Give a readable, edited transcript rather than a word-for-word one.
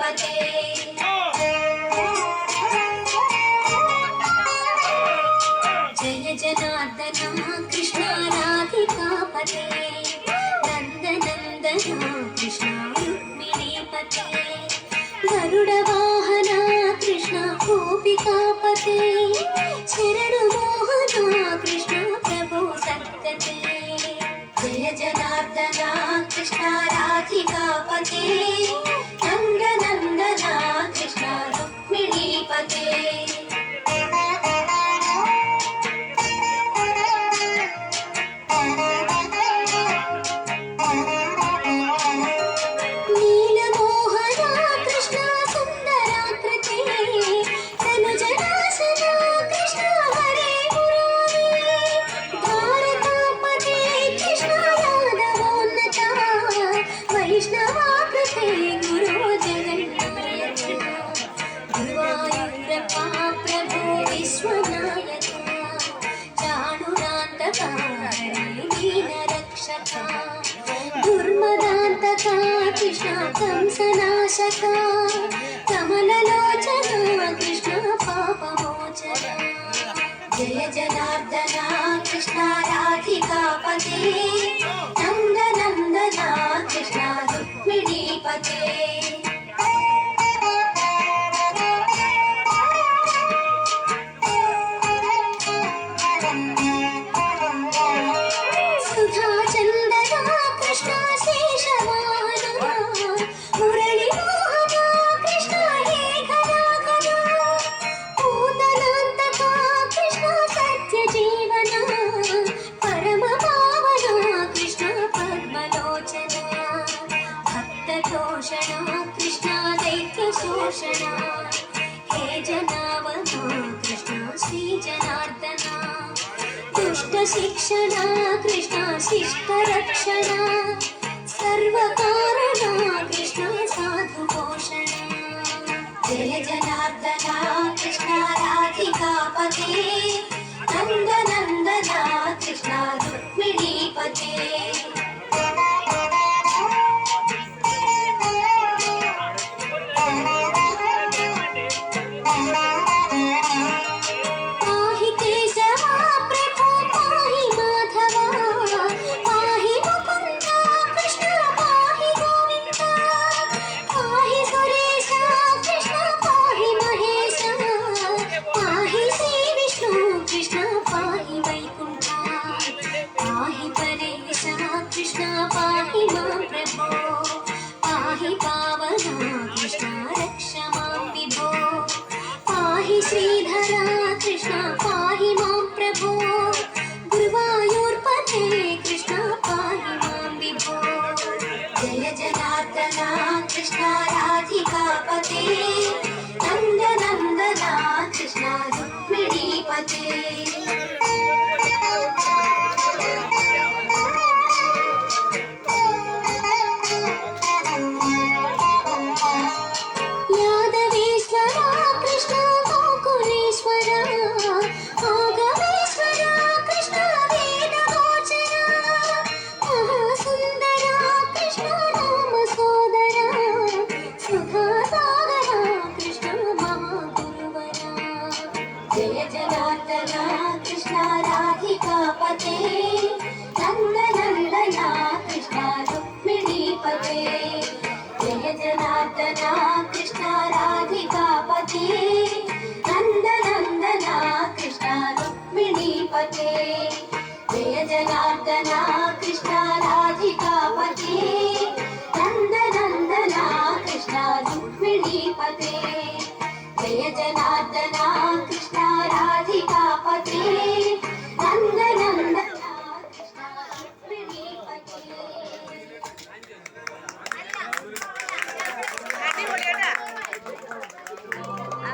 पते जय जनार्दना कृष्ण राधिका पते नंद नंदना कृष्ण रुक्मिणी पते गरुड़ वाहना कृष्ण गोपिका पते शरणु मोहना कृष्ण प्रभु सत्कते जय जनार्दना कृष्ण राधिका पते नंद नंदना कृष्ण रुक्मिणी पते दुर्मदान्तका कृष्ण कंसनाशका कमललोचना कृष्ण पापमोचना जय जनार्दना कृष्ण राधिका पते नन्दनन्दना कृष्ण रुक्मिणी पते हे जनावना कृष्ण श्री जनार्दना दुष्ट शिक्षणा कृष्ण शिष्ट रक्षणा सर्वकारणा कृष्ण साधु पोषणा जय जनार्दना कृष्ण राधिका पते नंद नंदना कृष्ण रुक्मिणी पते श्रीधरा कृष्ण पाहि मां प्रभो गुरुवायूर्पते कृष्ण पाहि मां विभो जय जनार्दना कृष्ण राधिका पते नंद नंदना कृष्ण रुक्मिणी पते जय जनार्दना कृष्ण राधिका पते नंद नंदना कृष्ण रुक्मिणी पते जय जनार्दना कृष्ण राधिका पते नंद नंदना कृष्ण रुक्मिणी पते जय जनार्दना कृष्ण